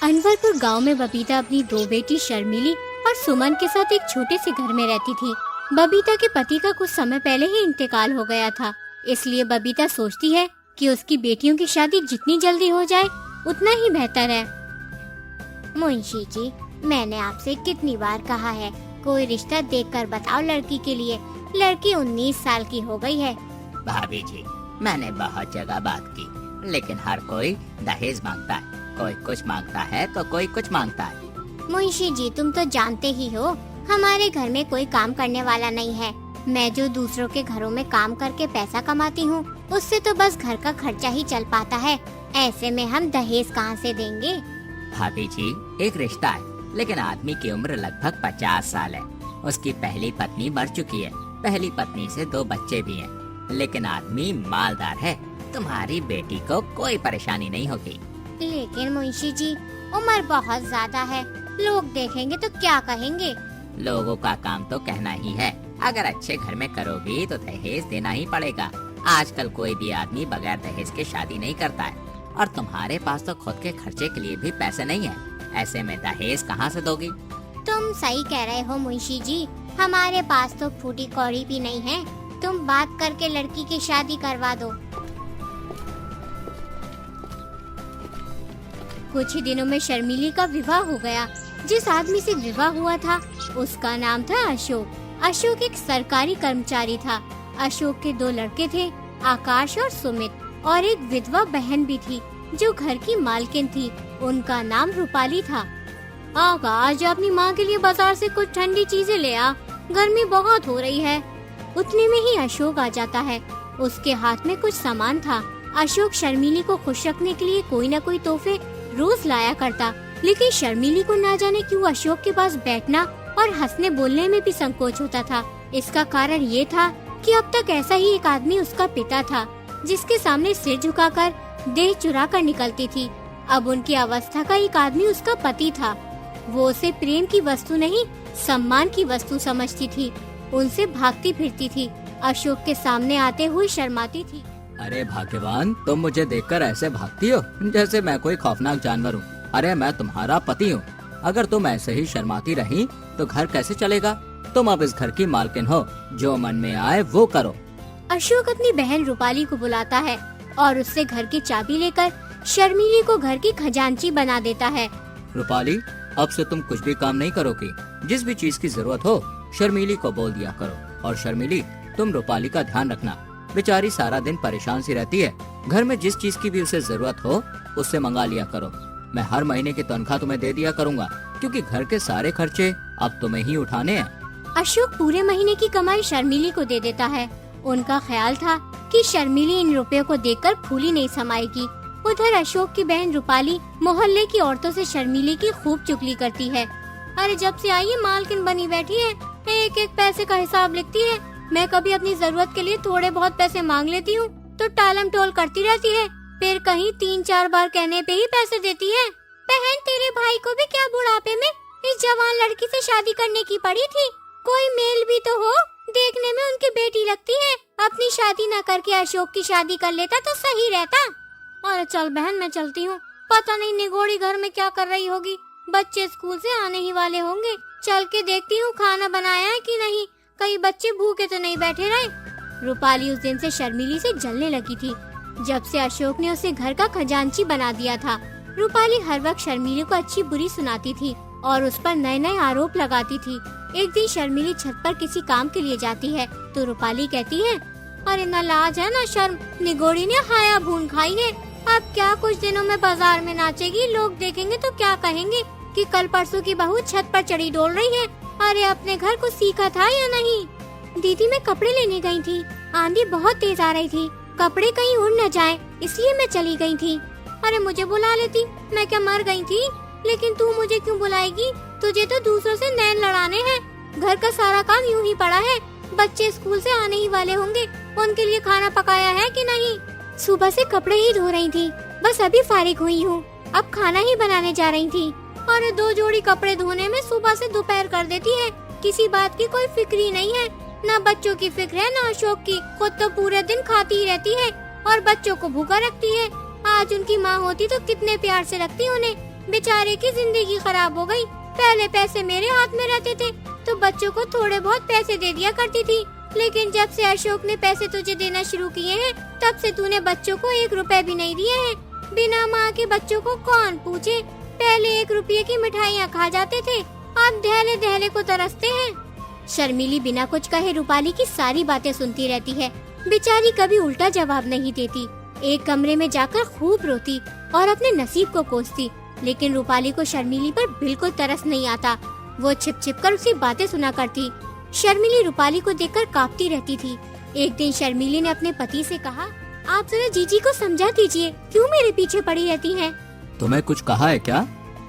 अनवरपुर गांव में बबीता अपनी दो बेटी शर्मिली और सुमन के साथ एक छोटे से घर में रहती थी। बबीता के पति का कुछ समय पहले ही इंतकाल हो गया था, इसलिए बबीता सोचती है कि उसकी बेटियों की शादी जितनी जल्दी हो जाए उतना ही बेहतर है। मुंशी जी, मैंने आपसे कितनी बार कहा है, कोई रिश्ता देखकर बताओ लड़की के लिए। लड़की 19 साल की हो गई है। भाभी जी, मैंने बहुत जगह बात की, लेकिन हर कोई दहेज मांगता है। कोई कुछ मांगता है तो कोई कुछ मांगता है। मुंशी जी, तुम तो जानते ही हो हमारे घर में कोई काम करने वाला नहीं है। मैं जो दूसरों के घरों में काम करके पैसा कमाती हूँ, उससे तो बस घर का खर्चा ही चल पाता है। ऐसे में हम दहेज कहाँ से देंगे? भाभी जी, एक रिश्ता है, लेकिन आदमी की उम्र लगभग 50 साल है। उसकी पहली पत्नी मर चुकी है, पहली पत्नी से 2 बच्चे भी हैं, लेकिन आदमी मालदार है। तुम्हारी बेटी को कोई परेशानी नहीं होगी। लेकिन मुंशी जी, उम्र बहुत ज्यादा है, लोग देखेंगे तो क्या कहेंगे? लोगों का काम तो कहना ही है। अगर अच्छे घर में करोगी तो दहेज देना ही पड़ेगा। आजकल कोई भी आदमी बगैर दहेज के शादी नहीं करता है, और तुम्हारे पास तो खुद के खर्चे के लिए भी पैसे नहीं है। ऐसे में दहेज कहाँ से दोगी? तुम सही कह रहे हो मुंशी जी, हमारे पास तो फूटी कौड़ी भी नहीं है। तुम बात करके लड़की की शादी करवा दो। कुछ ही दिनों में शर्मिली का विवाह हो गया। जिस आदमी से विवाह हुआ था उसका नाम था अशोक। अशोक एक सरकारी कर्मचारी था। अशोक के 2 लड़के थे, आकाश और सुमित, और एक विधवा बहन भी थी जो घर की मालकिन थी। उनका नाम रूपाली था। आकाश, अपनी माँ के लिए बाजार से कुछ ठंडी चीजें ले आ, गर्मी बहुत हो रही है। उतने में ही अशोक आ जाता है। उसके हाथ में कुछ सामान था। अशोक शर्मिली को खुश रखने के लिए कोई न कोई तोहफे रोज लाया करता, लेकिन शर्मिली को ना जाने क्यों अशोक के पास बैठना और हंसने बोलने में भी संकोच होता था। इसका कारण ये था कि अब तक ऐसा ही एक आदमी उसका पिता था, जिसके सामने सिर झुकाकर देह चुरा कर निकलती थी। अब उनकी अवस्था का एक आदमी उसका पति था। वो उसे प्रेम की वस्तु नहीं, सम्मान की वस्तु समझती थी। उनसे भागती फिरती थी। अशोक के सामने आते हुए शर्माती थी। अरे भाग्यवान, तुम मुझे देखकर ऐसे भागती हो जैसे मैं कोई खौफनाक जानवर हूँ। अरे मैं तुम्हारा पति हूँ। अगर तुम ऐसे ही शर्माती रही तो घर कैसे चलेगा? तुम अब इस घर की मालकिन हो, जो मन में आए वो करो। अशोक अपनी बहन रूपाली को बुलाता है और उससे घर की चाबी लेकर शर्मिली को घर की खजांची बना देता है। रूपाली, अब से तुम कुछ भी काम नहीं करोगी। जिस भी चीज की जरूरत हो शर्मिली को बोल दिया करो। और शर्मिली, तुम रूपाली का ध्यान रखना। बेचारी सारा दिन परेशान सी रहती है। घर में जिस चीज की भी उसे जरूरत हो उससे मंगा लिया करो। मैं हर महीने की तनख्वाह तुम्हें दे दिया करूँगा, क्योंकि घर के सारे खर्चे अब तुम्हें ही उठाने हैं। अशोक पूरे महीने की कमाई शर्मिली को दे देता है। उनका ख्याल था कि शर्मिली इन रुपयों को देखकर फूली नहीं समाएगी। उधर अशोक की बहन रूपाली मोहल्ले की औरतों से शर्मिली की खूब चुगली करती है। अरे जब से आई है मालकिन बनी बैठी है, एक एक पैसे का हिसाब लिखती है। मैं कभी अपनी जरूरत के लिए थोड़े बहुत पैसे मांग लेती हूँ तो टालम टोल करती रहती है, फिर कहीं 3-4 बार कहने पे ही पैसे देती है। बहन, तेरे भाई को भी क्या बुढ़ापे में इस जवान लड़की से शादी करने की पड़ी थी? कोई मेल भी तो हो, देखने में उनकी बेटी लगती है। अपनी शादी न करके अशोक की शादी कर लेता तो सही रहता। अरे चल बहन, मैं चलती हूँ। पता नहीं निगोड़ी घर में क्या कर रही होगी। बच्चे स्कूल से आने ही वाले होंगे, चल के देखती हूँ खाना बनाया है कि नहीं, कहीं बच्चे भूखे तो नहीं बैठे रहे। रूपाली उस दिन से शर्मिली से जलने लगी थी, जब से अशोक ने उसे घर का खजांची बना दिया था। रूपाली हर वक्त शर्मिली को अच्छी बुरी सुनाती थी और उस पर नए नए आरोप लगाती थी। एक दिन शर्मिली छत पर किसी काम के लिए जाती है तो रूपाली कहती है, अरे न लाज है न शर्म, निगोड़ी ने हाया भून खाई है। अब क्या कुछ दिनों में बाजार में नाचेगी, लोग देखेंगे तो क्या कहेंगे कि कल परसों की बहू छत पर चढ़ी डोल रही है। अरे अपने घर को सीखा था या नहीं? दीदी, मैं कपड़े लेने गई थी, आंधी बहुत तेज आ रही थी, कपड़े कहीं उड़ न जाए इसलिए मैं चली गई थी। अरे मुझे बुला लेती, मैं क्या मर गई थी? लेकिन तू मुझे क्यों बुलाएगी? तुझे तो दूसरों से नैन लड़ाने हैं। घर का सारा काम यूं ही पड़ा है। बच्चे स्कूल से आने ही वाले होंगे, उनके लिए खाना पकाया है कि नहीं? सुबह से कपड़े ही धो रही थी, बस अभी फारिग हुई हूँ, अब खाना ही बनाने जा रही थी। और 2 जोड़ी कपड़े धोने में सुबह से दोपहर कर देती है। किसी बात की कोई फिक्र ही नहीं है, ना बच्चों की फिक्र है ना अशोक की। खुद तो पूरे दिन खाती ही रहती है और बच्चों को भूखा रखती है। आज उनकी माँ होती तो कितने प्यार से रखती उन्हें। बेचारे की जिंदगी खराब हो गई। पहले पैसे मेरे हाथ में रहते थे तो बच्चों को थोड़े बहुत पैसे दे दिया करती थी, लेकिन जब से अशोक ने पैसे तुझे देना शुरू किए हैं तब से तूने बच्चों को 1 रुपए भी नहीं दिए हैं। बिना माँ के बच्चों को कौन पूछे। पहले 1 रुपये की मिठाइयाँ खा जाते थे, अब दहले दहले को तरसते हैं। शर्मिली बिना कुछ कहे रूपाली की सारी बातें सुनती रहती है। बेचारी कभी उल्टा जवाब नहीं देती। एक कमरे में जाकर खूब रोती और अपने नसीब को कोसती, लेकिन रूपाली को शर्मिली पर बिल्कुल तरस नहीं आता। वो छिप छिप कर उसी बातें सुना करती। शर्मिली रूपाली को देखकर कांपती रहती थी। एक दिन शर्मिली ने अपने पति से कहा, आप जरा जीजी को समझा दीजिए, क्यों मेरे पीछे पड़ी रहती हैं? तुम्हें कुछ कहा है क्या?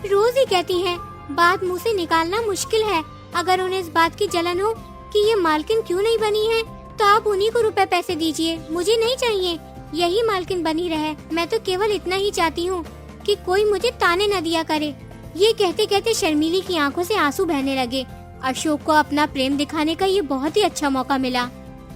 रोज ही कहती हैं, बात मुंह से निकालना मुश्किल है। अगर उन्हें इस बात की जलन हो कि ये मालकिन क्यों नहीं बनी है तो आप उन्हीं को रुपए पैसे दीजिए, मुझे नहीं चाहिए। यही मालकिन बनी रहे। मैं तो केवल इतना ही चाहती हूँ कि कोई मुझे ताने न दिया करे। ये कहते कहते शर्मिली की आंखों से आंसू बहने लगे। अशोक को अपना प्रेम दिखाने का ये बहुत ही अच्छा मौका मिला।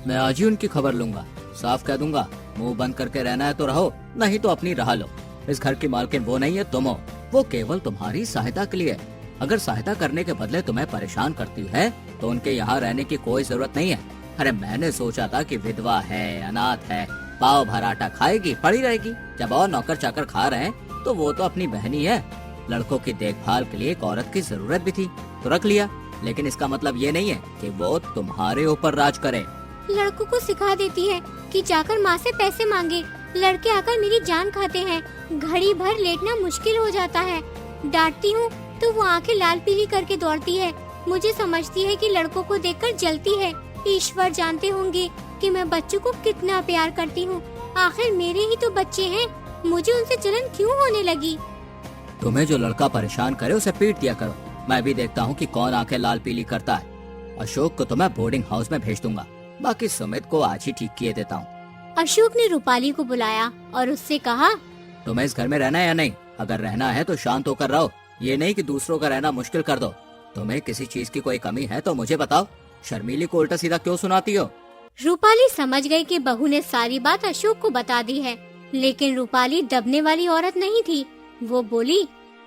मैं आज ही उनकी खबर लूंगा, साफ कह दूंगा, मुंह बंद करके रहना है तो रहो, नहीं तो अपनी राह लो। इस घर की मालकिन वो नहीं है, तुम हो। वो केवल तुम्हारी सहायता के लिए है। अगर सहायता करने के बदले तुम्हें परेशान करती है तो उनके यहाँ रहने की कोई जरूरत नहीं है। अरे मैंने सोचा था कि विधवा है, अनाथ है, पाव भर आटा खाएगी, पड़ी रहेगी। जब और नौकर चाकर खा रहे हैं तो वो तो अपनी बहन ही है। लड़कों की देखभाल के लिए एक औरत की जरूरत भी थी तो रख लिया, लेकिन इसका मतलब ये नहीं है कि वो तुम्हारे ऊपर राज करे। लड़कों को सिखा देती है कि जाकर माँ से पैसे मांगे। लड़के आकर मेरी जान खाते हैं। घड़ी भर लेटना मुश्किल हो जाता है। डांटती हूँ तो वो आंखें लाल पीली करके दौड़ती है। मुझे समझती है कि लड़कों को देखकर जलती है। ईश्वर जानते होंगे कि मैं बच्चों को कितना प्यार करती हूँ। आखिर मेरे ही तो बच्चे हैं, मुझे उनसे जलन क्यों होने लगी? तुम्हें जो लड़का परेशान करे उसे पीट दिया करो। मैं भी देखता हूँ कि कौन आंखें लाल पीली करता है। अशोक को तो मैं बोर्डिंग हाउस में भेज दूंगा, बाकी सुमित को आज ही ठीक किए देता हूँ। अशोक ने रूपाली को बुलाया और उससे कहा, तुम्हें इस घर में रहना है या नहीं? अगर रहना है तो शांत होकर रहो, ये नहीं कि दूसरों का रहना मुश्किल कर दो। तुम्हें किसी चीज की कोई कमी है तो मुझे बताओ, शर्मिली को उल्टा सीधा क्यों सुनाती हो? रूपाली समझ गई कि बहू ने सारी बात अशोक को बता दी है, लेकिन रूपाली दबने वाली औरत नहीं थी। वो बोली,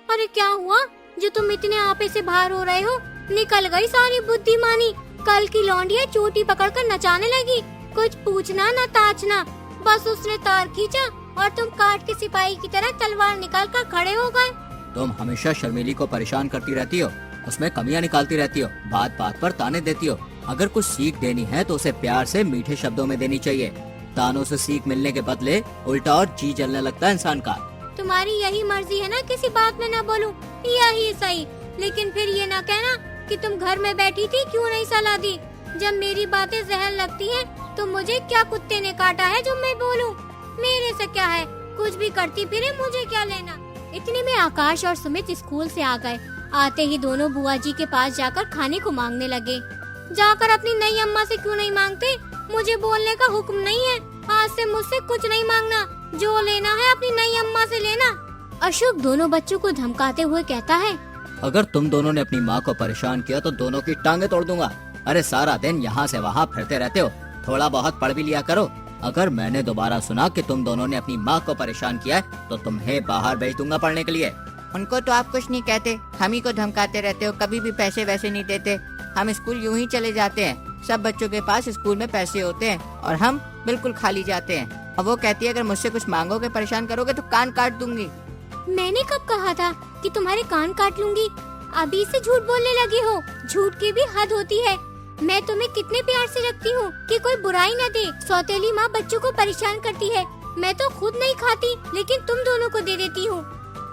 अरे क्या हुआ जो तुम इतने आपे से बाहर हो रहे हो? निकल गई सारी बुद्धिमानी। कल की लौंडिया चोटी पकड़कर नचाने लगी। कुछ पूछना न ताचना, बस उसने तार खींचा और तुम काट के सिपाही की तरह तलवार निकाल कर खड़े हो गए। तुम हमेशा शर्मिली को परेशान करती रहती हो, उसमें कमियां निकालती रहती हो, बात बात पर ताने देती हो। अगर कुछ सीख देनी है तो उसे प्यार से मीठे शब्दों में देनी चाहिए। तानों से सीख मिलने के बदले उल्टा और जी जलने लगता है इंसान का। तुम्हारी यही मर्जी है ना किसी बात में न बोलूं, यही सही। लेकिन फिर ये ना कहना कि तुम घर में बैठी थी, क्यों नहीं सलाह दी? जब मेरी बातें जहर लगती हैं, तो मुझे क्या कुत्ते ने काटा है जो मैं बोलूं? मेरे से क्या है, कुछ भी करती फिरे, मुझे क्या लेना? इतने में आकाश और सुमित स्कूल से आ गए। आते ही दोनों बुआ जी के पास जाकर खाने को मांगने लगे। जाकर अपनी नई अम्मा से क्यों नहीं मांगते? मुझे बोलने का हुक्म नहीं है। आज से मुझसे कुछ नहीं मांगना, जो लेना है अपनी नई अम्मा से लेना। अशोक दोनों बच्चों को धमकाते हुए कहता है, अगर तुम दोनों ने अपनी माँ को परेशान किया तो दोनों की टांगे तोड़ दूंगा। अरे सारा दिन यहाँ से वहाँ फिरते रहते हो, थोड़ा बहुत पढ़ भी लिया करो। अगर मैंने दोबारा सुना कि तुम दोनों ने अपनी माँ को परेशान किया है तो तुम्हें बाहर भेज दूंगा पढ़ने के लिए। उनको तो आप कुछ नहीं कहते, हम ही को धमकाते रहते हो। कभी भी पैसे वैसे नहीं देते, हम स्कूल यूं ही चले जाते हैं। सब बच्चों के पास स्कूल में पैसे होते हैं और हम बिल्कुल खाली जाते हैं। और वो कहती है अगर मुझसे कुछ मांगोगे, परेशान करोगे तो कान काट दूंगी। मैंने कब कहा था कि तुम्हारे कान काट लूंगी? अभी से झूठ बोलने लगी हो। झूठ की भी हद होती है। मैं तुम्हें कितने प्यार से रखती हूँ कि कोई बुराई न दे। सौतेली माँ बच्चों को परेशान करती है। मैं तो खुद नहीं खाती, लेकिन तुम दोनों को दे देती हूँ।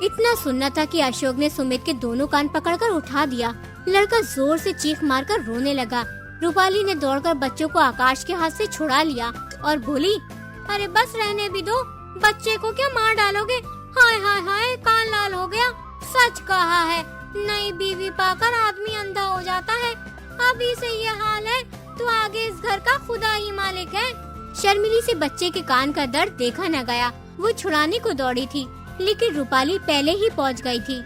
इतना सुनना था कि अशोक ने सुमित के दोनों कान पकड़कर उठा दिया। लड़का जोर से चीख मारकर रोने लगा। रूपाली ने दौड़कर बच्चों को आकाश के हाथ से छुड़ा लिया और बोली, अरे बस रहने भी दो, बच्चे को क्या मार डालोगे? हाय हाय हाय, कान लाल हो गया। सच कहा है, नई बीवी पाकर आदमी अंधा हो जाता है। अभी से ये हाल है तो आगे इस घर का खुदा ही मालिक है। शर्मिली से बच्चे के कान का दर्द देखा न गया। वो छुड़ाने को दौड़ी थी, लेकिन रूपाली पहले ही पहुंच गई थी।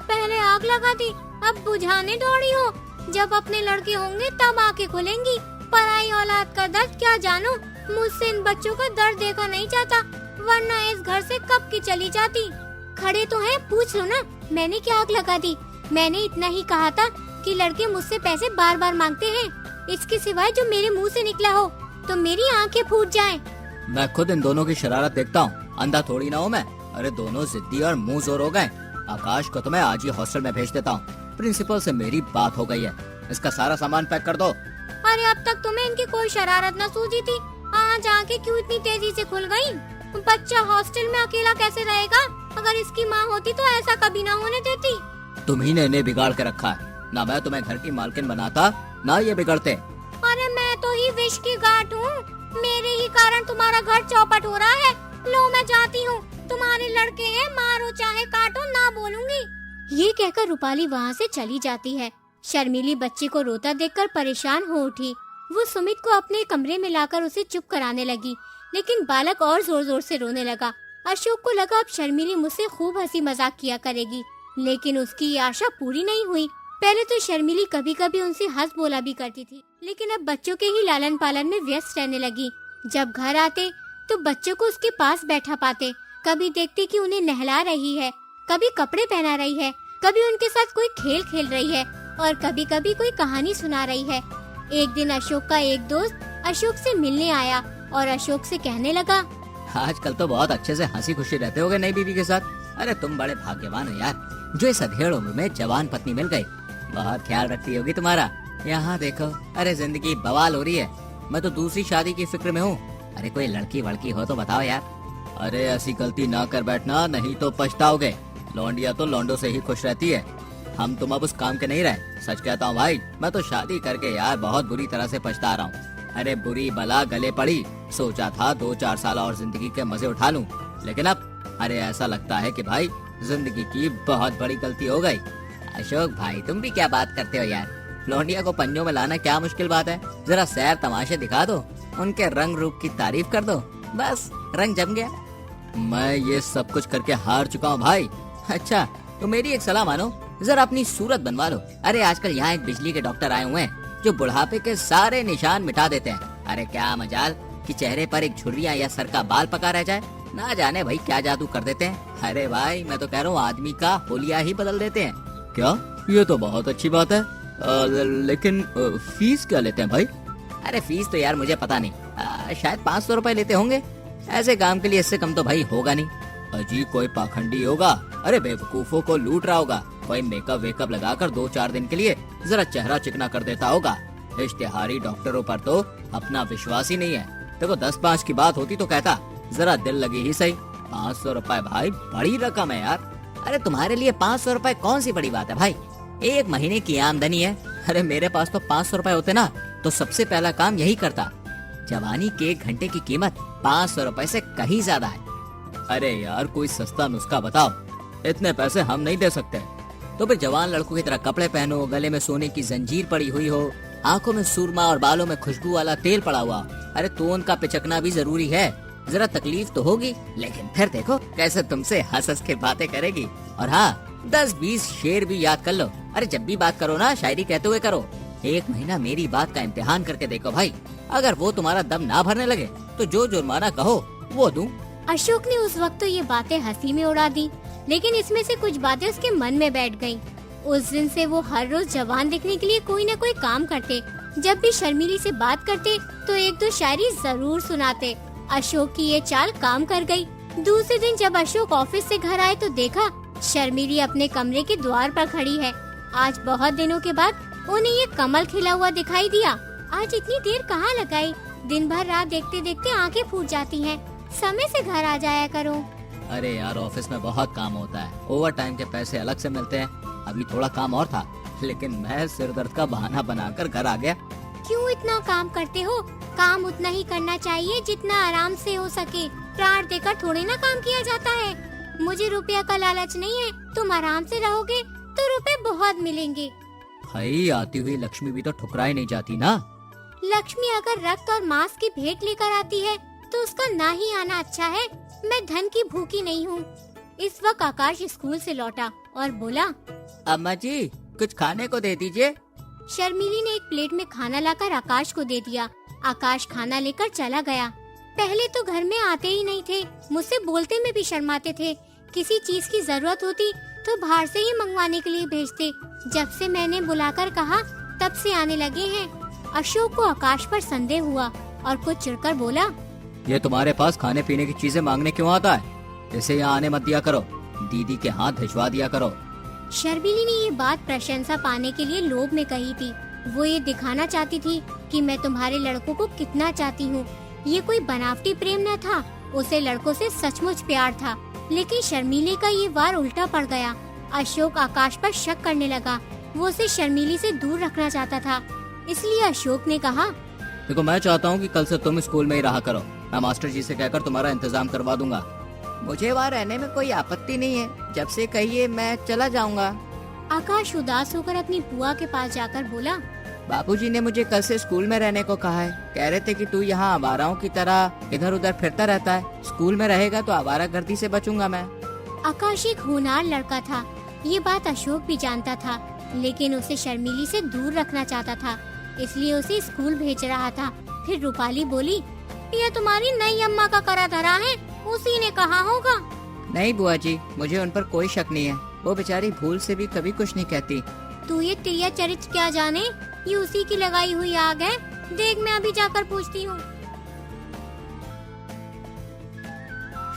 पहले आग लगा दी, अब बुझाने दौड़ी हो। जब अपने लड़के होंगे तब आंखें खुलेंगी। पराई औलाद का दर्द क्या जानो। मुझसे इन बच्चों का दर्द देखा नहीं जाता, वरना इस घर से कब की चली जाती। खड़े तो हैं, पूछ लो ना, मैंने क्या आग लगा दी। मैंने इतना ही कहा था कि लड़के मुझसे पैसे बार बार मांगते हैं, इसके सिवाय जो मेरे मुंह से निकला हो तो मेरी आंखें फूट जाएं। मैं खुद इन दोनों की शरारत देखता हूँ, अंधा थोड़ी ना हूँ मैं। अरे दोनों जिद्दी और मुंह जोर हो गए। आकाश को तो मैं आज ही हॉस्टल में भेज देता हूँ। प्रिंसिपल से मेरी बात हो गई है, इसका सारा सामान पैक कर दो। अरे अब तक तुम्हें इनकी कोई शरारत न सूझी थी, आज आके क्यों इतनी तेजी से खुल गई? बच्चा हॉस्टल में अकेला कैसे रहेगा? अगर इसकी माँ होती तो ऐसा कभी ना होने देती। तुम्ही ने इन्हें बिगाड़ के रखा है, ना मैं तुम्हें घर की मालकिन बनाता ना ये बिगड़ते। अरे मैं तो ही विष की गांठ हूँ, मेरे ही कारण तुम्हारा घर चौपट हो रहा है। लो मैं जाती हूँ, तुम्हारे लड़के हैं, मारो चाहे काटो, ना बोलूंगी। ये कहकर रूपाली वहाँ से चली जाती है। शर्मीली बच्चे को रोता देखकर परेशान हो उठी। वो सुमित को अपने कमरे में लाकर उसे चुप कराने लगी, लेकिन बालक और जोर जोर से रोने लगा। अशोक को लगा अब शर्मीली मुझसे खूब हंसी मजाक किया करेगी, लेकिन उसकी ये आशा पूरी नहीं हुई। पहले तो शर्मीली कभी कभी उनसे हंस बोला भी करती थी, लेकिन अब बच्चों के ही लालन पालन में व्यस्त रहने लगी। जब घर आते तो बच्चों को उसके पास बैठा पाते, कभी देखते कि उन्हें नहला रही है, कभी कपड़े पहना रही है, कभी उनके साथ कोई खेल खेल रही है और कभी कभी कोई कहानी सुना रही है। एक दिन अशोक का एक दोस्त अशोक से मिलने आया और अशोक से कहने लगा, आजकल तो बहुत अच्छे से हंसी खुशी रहते होगे नई बीवी के साथ। अरे तुम बड़े भाग्यवान हो यार, जो इस अधेड़ उम्र में जवान पत्नी मिल गई। बहुत ख्याल रखती होगी तुम्हारा। यहाँ देखो, अरे जिंदगी बवाल हो रही है, मैं तो दूसरी शादी की फिक्र में हूँ। अरे कोई लड़की वड़की हो तो बताओ यार। अरे ऐसी गलती ना कर बैठना, नहीं तो पछताओगे। लौंडिया तो लौंडों से ही खुश रहती है, हम तुम अब उस काम के नहीं रहे। सच कहता हूँ भाई, मैं तो शादी करके यार बहुत बुरी तरह से पछता रहा हूँ। अरे बुरी बला गले पड़ी, सोचा था 2-4 साल और जिंदगी के मजे उठा लूं, लेकिन अब अरे ऐसा लगता है कि भाई जिंदगी की बहुत बड़ी गलती हो गई। अशोक भाई तुम भी क्या बात करते हो यार, लौंडिया को पंजों में लाना क्या मुश्किल बात है। जरा सैर तमाशे दिखा दो, उनके रंग रूप की तारीफ कर दो, बस रंग जम गया। मैं ये सब कुछ करके हार चुका हूँ भाई। अच्छा तो मेरी एक सलाह मानो, जरा अपनी सूरत बनवा लो। अरे आजकल यहाँ एक बिजली के डॉक्टर आए हुए हैं जो बुढ़ापे के सारे निशान मिटा देते हैं। अरे क्या मजाल कि चेहरे पर एक झुर्रियाँ या सर का बाल पका रह जाए, ना जाने भाई क्या जादू कर देते हैं। अरे भाई मैं तो कह रहा हूँ आदमी का होलिया ही बदल देते हैं। क्या? ये तो बहुत अच्छी बात है, लेकिन फीस क्या लेते हैं भाई? अरे फीस तो यार मुझे पता नहीं, शायद 500 रुपए लेते होंगे। ऐसे काम के लिए इससे कम तो भाई होगा नहीं। अजी कोई पाखंडी होगा, अरे बेवकूफों को लूट रहा होगा। कोई मेकअप वेकअप लगाकर 2-4 दिन के लिए जरा चेहरा चिकना कर देता होगा। इश्तेहारी डॉक्टरों पर तो अपना विश्वास ही नहीं है। देखो 10-5 की बात होती तो कहता जरा दिल लगी ही सही। 500 रुपए भाई बड़ी रकम है यार। अरे तुम्हारे लिए 500 रुपए कौन सी बड़ी बात है भाई, एक महीने की आमदनी है। अरे मेरे पास तो 500 रुपए होते ना तो सबसे पहला काम यही करता। जवानी के 1 घंटे की कीमत 500 रुपए से कहीं ज्यादा है। अरे यार कोई सस्ता नुस्खा बताओ, इतने पैसे हम नहीं दे सकते। तो फिर जवान लड़कों की तरह कपड़े पहनो, गले में सोने की जंजीर पड़ी हुई हो, आंखों में सुरमा और बालों में खुशबू वाला तेल पड़ा हुआ। अरे तो उनका पिचकना भी जरूरी है, जरा तकलीफ तो होगी, लेकिन फिर देखो कैसे तुमसे हंस हंस के बातें करेगी। और हाँ 10-20 शेर भी याद कर लो। अरे जब भी बात करो ना शायरी कहते हुए करो। 1 महीना मेरी बात का इम्तिहान करके देखो भाई, अगर वो तुम्हारा दम ना भरने लगे तो जो जुर्माना कहो वो दूं। अशोक ने उस वक्त तो ये बातें हंसी में उड़ा दी, लेकिन इसमें से कुछ बातें उसके मन में बैठ गईं। उस दिन से वो हर रोज जवान दिखने के लिए कोई न कोई काम करते। जब भी शर्मिली से बात करते तो 1-2 शायरी जरूर सुनाते। अशोक की ये चाल काम कर गई। दूसरे दिन जब अशोक ऑफिस से घर आए तो देखा शर्मिली अपने कमरे के द्वार पर खड़ी है। आज बहुत दिनों के बाद उन्हें ये कमल खिला हुआ दिखाई दिया। आज इतनी देर कहाँ लगाई, दिन भर रात देखते देखते आंखें फूट जाती हैं। समय से घर आ जाया करो। अरे यार ऑफिस में बहुत काम होता है, ओवर टाइम के पैसे अलग से मिलते हैं। अभी थोड़ा काम और था, लेकिन मैं सिर दर्द का बहाना बनाकर घर आ गया। क्यों इतना काम करते हो? काम उतना ही करना चाहिए जितना आराम से हो सके। प्राण देकर थोड़ी ना काम किया जाता है। मुझे रुपया का लालच नहीं है, तुम आराम से रहोगे तो रुपए बहुत मिलेंगे। भाई आती हुई लक्ष्मी भी तो ठुकराई नहीं जाती ना। लक्ष्मी अगर रक्त और मांस की भेंट लेकर आती है तो उसका ना ही आना अच्छा है। मैं धन की भूखी नहीं हूँ। इस वक्त आकाश स्कूल से लौटा और बोला, अम्मा जी कुछ खाने को दे दीजिए। शर्मिली ने एक प्लेट में खाना लाकर आकाश को दे दिया। आकाश खाना लेकर चला गया। पहले तो घर में आते ही नहीं थे, मुझसे बोलते में भी शर्माते थे। किसी चीज की जरूरत होती तो बाहर से ही मंगवाने के लिए भेजते। जब से मैंने बुलाकर कहा तब से आने लगे हैं। अशोक को आकाश पर संदेह हुआ और कुछ चिढ़कर बोला, ये तुम्हारे पास खाने पीने की चीजें मांगने क्यों आता है? इसे यहाँ आने मत दिया करो, दीदी के हाथ भिजवा दिया करो। शर्मिली ने ये बात प्रशंसा पाने के लिए लोभ में कही थी। वो ये दिखाना चाहती थी कि मैं तुम्हारे लड़कों को कितना चाहती हूँ। ये कोई बनावटी प्रेम न था, उसे लड़कों से सचमुच प्यार था। लेकिन शर्मिली का ये वार उल्टा पड़ गया। अशोक आकाश पर शक करने लगा। वो उसे शर्मिली से दूर रखना चाहता था। इसलिए अशोक ने कहा, देखो मैं चाहता हूँ कि कल से तुम स्कूल में ही रहा करो। मैं मास्टर जी से कहकर तुम्हारा इंतजाम करवा दूंगा। मुझे वहाँ रहने में कोई आपत्ति नहीं है, जब से कहिए मैं चला जाऊंगा। आकाश उदास होकर अपनी बुआ के पास जाकर बोला, बाबूजी ने मुझे कल से स्कूल में रहने को कहा है। कह रहे थे कि तू यहाँ आवाराओं की तरह इधर उधर फिरता रहता है, स्कूल में रहेगा तो आवारागर्दी से बचूंगा मैं। आकाश एक होनहार लड़का था। ये बात अशोक भी जानता था, लेकिन उसे शर्मिली से दूर रखना चाहता था, इसलिए उसे स्कूल भेज रहा था। फिर रूपाली बोली, ये तुम्हारी नई अम्मा का करा धरा है, उसी ने कहा होगा। नहीं बुआ जी, मुझे उन पर कोई शक नहीं है। वो बेचारी भूल से भी कभी कुछ नहीं कहती। तू ये तिरिया चरित्र क्या जाने, ये उसी की लगाई हुई आग है। देख मैं अभी जाकर पूछती हूँ।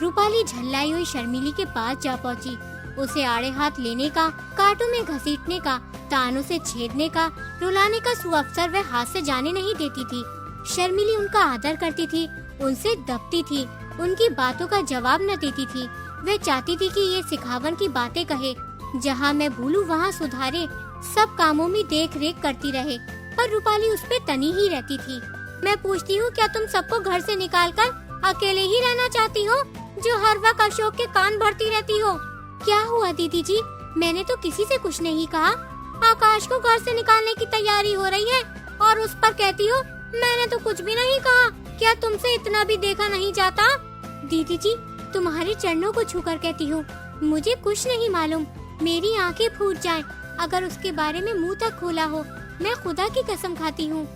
रूपाली झल्लाई हुई शर्मिली के पास जा पहुँची। उसे आड़े हाथ लेने का, कांटों में घसीटने का, तानों से छेदने का, रुलाने का सुअवसर वह हाथ से जाने नहीं देती थी। शर्मिली उनका आदर करती थी, उनसे दबती थी, उनकी बातों का जवाब न देती थी। वह चाहती थी कि ये सिखावन की बातें कहे, जहाँ मैं भूलूं वहाँ सुधारे, सब कामों में देख रेख करती रहे। पर रूपाली उस पे तनी ही रहती थी। मैं पूछती हूँ, क्या तुम सबको घर से निकालकर अकेले ही रहना चाहती हो, जो हर वक्त अशोक के कान भरती रहती हो? क्या हुआ दीदी जी, मैंने तो किसी से कुछ नहीं कहा। आकाश को घर से निकालने की तैयारी हो रही है और उस पर कहती हो मैंने तो कुछ भी नहीं कहा। क्या तुमसे इतना भी देखा नहीं जाता? दीदी जी, तुम्हारे चरणों को छूकर कहती हूँ, मुझे कुछ नहीं मालूम। मेरी आंखें फूट जाएं अगर उसके बारे में मुंह तक खोला हो। मैं खुदा की कसम खाती हूँ।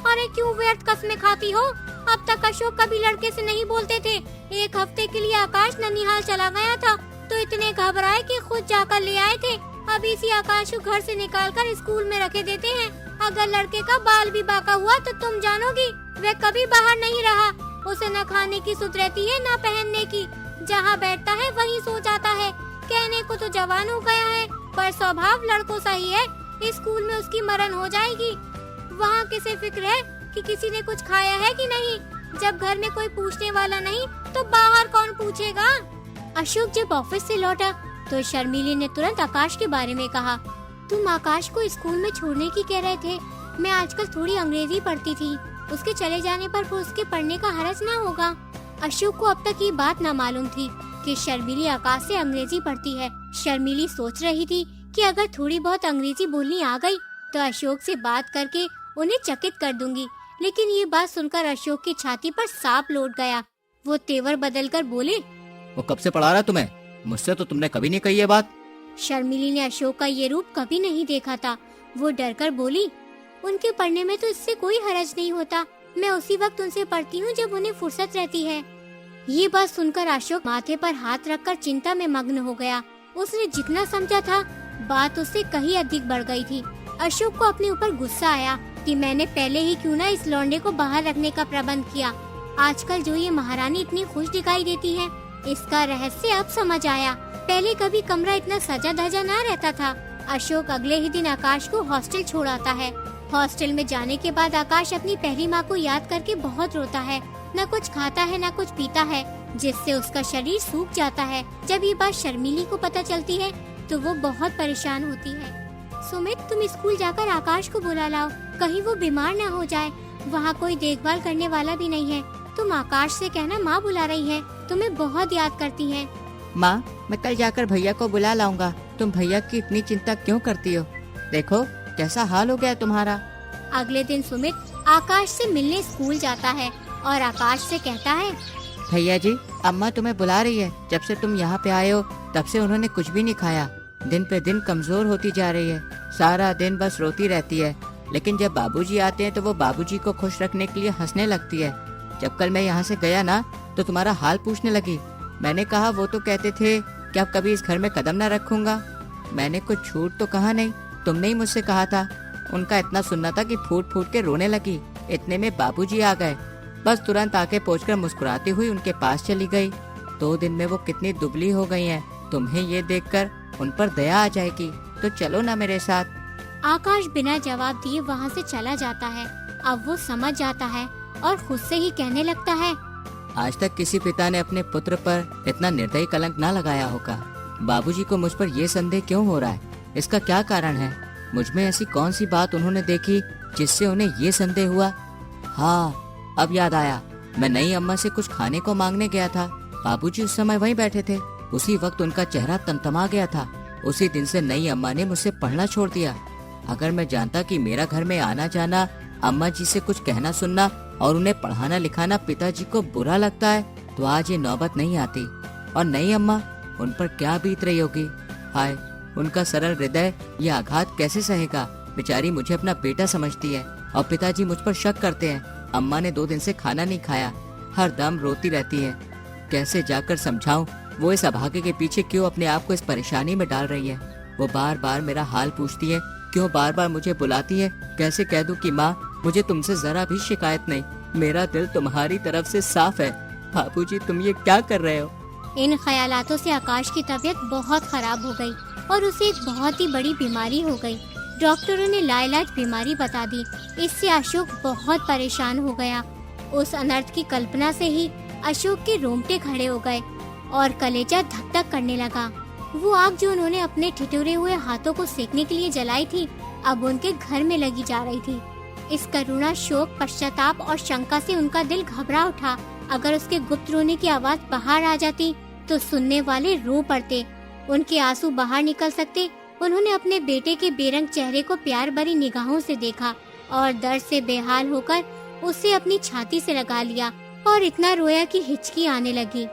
अरे क्यों व्यर्थ कसमें खाती हो? अब तक अशोक कभी लड़के से नहीं बोलते थे। एक हफ्ते के लिए आकाश ननिहाल चला गया था तो इतने घबराए कि खुद जाकर ले आए थे। अब इसी आकाश को घर से निकालकर स्कूल में रखे देते हैं। अगर लड़के का बाल भी बाका हुआ तो तुम जानोगी, वह कभी बाहर नहीं रहा। उसे न खाने की सुध रहती है न पहनने की। जहाँ बैठता है वहीं सो जाता है। कहने को तो जवान हो गया है, पर स्वभाव लड़कों सा ही है। स्कूल में उसकी मरण हो जाएगी। वहाँ किसे फिक्र है कि किसी ने कुछ खाया है कि नहीं? जब घर में कोई पूछने वाला नहीं तो बाहर कौन पूछेगा? अशोक जब ऑफिस से लौटा तो शर्मिली ने तुरंत आकाश के बारे में कहा, तुम आकाश को स्कूल में छोड़ने की कह रहे थे। मैं आजकल थोड़ी अंग्रेजी पढ़ती थी, उसके चले जाने पर उसके पढ़ने का हरज ना होगा। अशोक को अब तक ये बात ना मालूम थी कि शर्मिली आकाश से अंग्रेजी पढ़ती है। शर्मिली सोच रही थी कि अगर थोड़ी बहुत अंग्रेजी बोलनी आ गई तो अशोक से बात करके उन्हें चकित कर दूंगी। लेकिन ये बात सुनकर अशोक की छाती पर सांप लौट गया। वो तेवर बदलकर बोले, वो कब से पढ़ा रहा तुम्हें? मुझसे तो तुमने कभी नहीं कही ये बात। शर्मिली ने अशोक का ये रूप कभी नहीं देखा था। वो डरकर बोली, उनके पढ़ने में तो इससे कोई हरज नहीं होता। मैं उसी वक्त उनसे पढ़ती हूँ जब उन्हें फुर्सत रहती है। ये बात सुनकर अशोक माथे पर हाथ रखकर चिंता में मग्न हो गया। उसने जितना समझा था बात उससे कहीं अधिक बढ़ गई थी। अशोक को अपने ऊपर गुस्सा आया कि मैंने पहले ही क्यों ना इस लौंडे को बाहर रखने का प्रबंध किया। आजकल जो ये महारानी इतनी खुश दिखाई देती है, इसका रहस्य अब समझ आया। पहले कभी कमरा इतना सजा धजा ना रहता था। अशोक अगले ही दिन आकाश को हॉस्टल छोड़ आता है। हॉस्टल में जाने के बाद आकाश अपनी पहली माँ को याद करके बहुत रोता है। न कुछ खाता है न कुछ पीता है, जिससे उसका शरीर सूख जाता है। जब ये बात शर्मिली को पता चलती है तो वो बहुत परेशान होती है। सुमित, तुम स्कूल जाकर आकाश को बुला लाओ, कहीं वो बीमार न हो जाए। वहाँ कोई देखभाल करने वाला भी नहीं है। तुम आकाश से कहना माँ बुला रही है, तुम्हें बहुत याद करती है। माँ, मैं कल जाकर भैया को बुला लाऊंगा। तुम भैया की इतनी चिंता क्यों करती हो? देखो कैसा हाल हो गया तुम्हारा। अगले दिन सुमित आकाश से मिलने स्कूल जाता है और आकाश से कहता है, भैया जी, अम्मा तुम्हें बुला रही है। जब से तुम यहाँ पे आए हो तब से उन्होंने कुछ भी नहीं खाया। दिन पे दिन कमजोर होती जा रही है, सारा दिन बस रोती रहती है। लेकिन जब बाबूजी आते हैं तो वो बाबूजी को खुश रखने के लिए हंसने लगती है। जब कल मैं यहाँ से गया ना तो तुम्हारा हाल पूछने लगी। मैंने कहा वो तो कहते थे कि अब कभी इस घर में कदम न रखूंगा। मैंने कुछ झूठ तो कहा नहीं, तुमने ही मुझसे कहा था। उनका इतना सुनना था कि फूट फूट के रोने लगी। इतने में बाबूजी आ गए। बस तुरंत आके पहुंचकर मुस्कुराती हुई उनके पास चली गई। 2 दिन में वो कितनी दुबली हो गई हैं। तुम्हें ये देखकर उन पर दया आ जाएगी, तो चलो ना मेरे साथ। आकाश बिना जवाब दिए वहाँ से चला जाता है। अब वो समझ जाता है और खुद से ही कहने लगता है, आज तक किसी पिता ने अपने पुत्र पर इतना निर्दयी कलंक ना लगाया होगा। बाबूजी को मुझ पर ये संदेह क्यों हो रहा है? इसका क्या कारण है? मुझ में ऐसी कौन सी बात उन्होंने देखी जिससे उन्हें ये संदेह हुआ? हाँ, अब याद आया। मैं नई अम्मा से कुछ खाने को मांगने गया था। बाबूजी उस समय वहीं बैठे थे। उसी वक्त उनका चेहरा तमतमा गया था। उसी दिन से नई अम्मा ने मुझसे पढ़ना छोड़ दिया। अगर मैं जानता कि मेरा घर में आना जाना, अम्मा जी से कुछ कहना सुनना और उन्हें पढ़ाना लिखाना पिताजी को बुरा लगता है, तो आज ये नौबत नहीं आती। और नई अम्मा, उन पर क्या बीत रही होगी? हाय, उनका सरल हृदय ये आघात कैसे सहेगा? बेचारी मुझे अपना बेटा समझती है और पिताजी मुझ पर शक करते हैं। अम्मा ने 2 दिन से खाना नहीं खाया, हर दम रोती रहती है। कैसे जाकर समझाऊं वो इस अभागे के पीछे क्यों अपने आप को इस परेशानी में डाल रही है? वो बार बार मेरा हाल पूछती है, क्यों बार बार मुझे बुलाती है। कैसे कह दूं कि माँ, मुझे तुमसे जरा भी शिकायत नहीं, मेरा दिल तुम्हारी तरफ से साफ है। बाबूजी, तुम ये क्या कर रहे हो? इन ख्यालातों से आकाश की तबीयत बहुत खराब हो गई और उसे एक बहुत ही बड़ी बीमारी हो गई। डॉक्टरों ने लाइलाज बीमारी बता दी। इससे अशोक बहुत परेशान हो गया। उस अनर्थ की कल्पना से ही अशोक के रोंगटे खड़े हो गए और कलेजा धक धक करने लगा। वो आग जो उन्होंने अपने ठिठुरे हुए हाथों को सेकने के लिए जलाई थी, अब उनके घर में लगी जा रही थी। इस करुणा, शोक, पश्चाताप और शंका से उनका दिल घबरा उठा। अगर उसके गुप्त रोने की आवाज बाहर आ जाती तो सुनने वाले रो पड़ते, उनके आंसू बाहर निकल सकते। उन्होंने अपने बेटे के बेरंग चेहरे को प्यार भरी निगाहों से देखा और दर्द से बेहाल होकर उसे अपनी छाती से लगा लिया और इतना रोया कि हिचकी आने लगी।